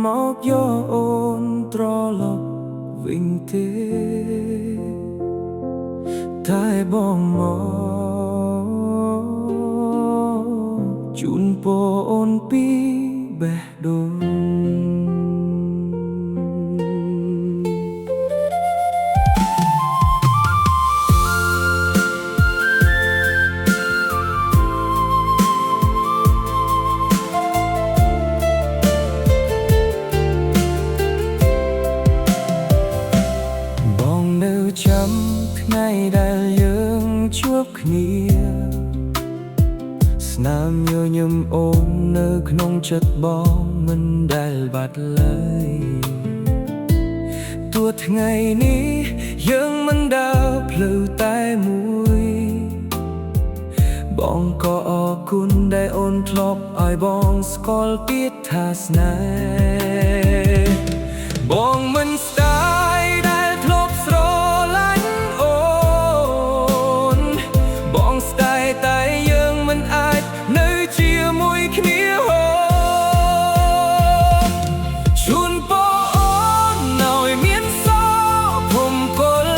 មកយកអូនត្រឡប់វិញទេតែបងមកជូនពរអូនពីបេះដូងចាំថ្ងៃដែលយើងជួបគ្នាស្នាមញញឹមអូននៅក្នុងចិត្តបងមិនដែលបាត់ឡើយទោះថ្ងៃនេះយើងមិនដើរផ្លូវតែមួយបងក៏អរគុណដែលអូនធ្លាប់ឲ្យបងស្គាល់ទៀតថាស្នេហ៍បងមិនស្ដាយដែលធ្លាប់ស្រឡាញ់តែយើងមិនអាចនៅជាមួយគ្នាជូនពរអូនឲ្យមានសុភមង្គល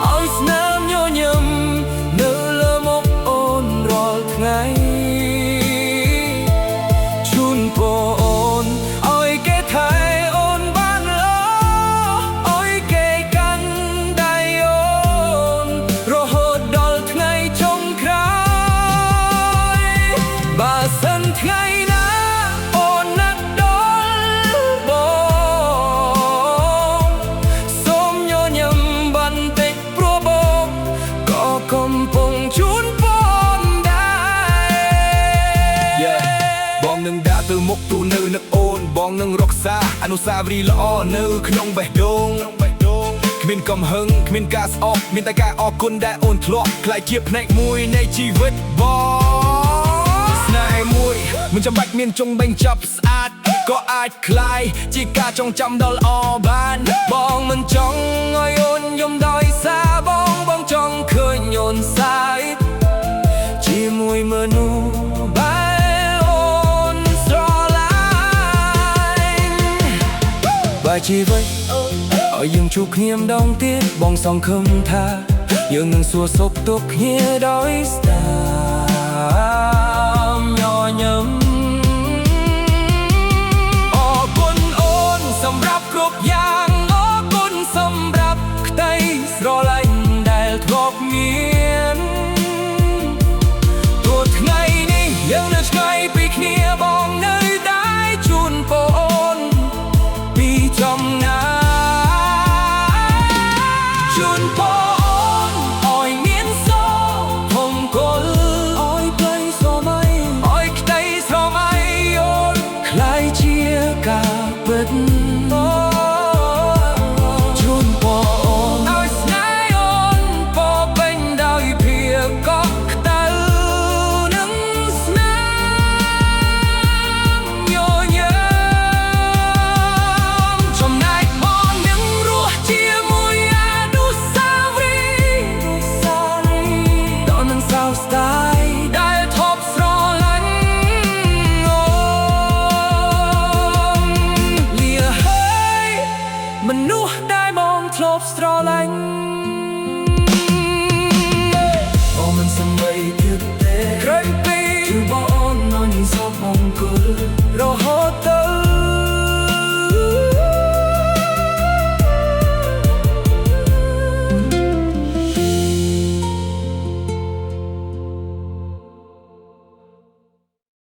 ឲ្យស្នាមញញឹមនៅលើមុខអូនរាល់ថ្ងៃជូនពរអូនឲ្យគេថែអូនបានល្អឲ្យគេកាន់ដៃអូនរហូតដល់ថ្ងៃចុងក្រោយបើសិនថ្ងៃណាអូននឹកដល់បងសូមញញឹមបន្តិចព្រោះបងក៏កំពុងជូនពរដែរបងនឹងដាក់ទៅមុខទូនៅនឹកអូនបងនឹងរក្សាអនុស្សាវរីយ៍ល្អនៅក្នុងបេះដូងគ្មានកំហឹងគ្មានការស្អប់មានតែការអរគុណដែលអូនធ្លាប់ក្លាយជាផ្នែកមួយនៃជីវិតបងស្នេហ៍មួយមិនចាំបាច់មានចុងបញ្ចប់ស្អាតក៏អាចក្លាយជាការចងចាំដ៏ល្អបានបងមិនចង់ឲ្យអូនយំដោយសារបងចង់ឃើញអូនសាយជាមួយមនុស្សបែបអូនស្រឡាញ់បើជីវិតឲ្យយើងជួបគ្នាម្ដងទៀតបងសង្ឃឹមថាយើងនឹងសួរសុខទុក្ខគ្នាដោយស្នាមញញឹមអរគុណអូនសម្រាប់គ្រប់យ៉ាងអរគុណសម្រាប់ក្តីស្រឡាញ់ដែលធ្លាប់មានទោះថ្ងៃនេះយើងនៅឆ្ងាយពីគ្នាបងនៅតែជូនពរអូនពីចំណាជូនពរអូនឲ្យមានសុភមង្គលឲ្យក្តីស្រមៃអូនក្លាយជាការ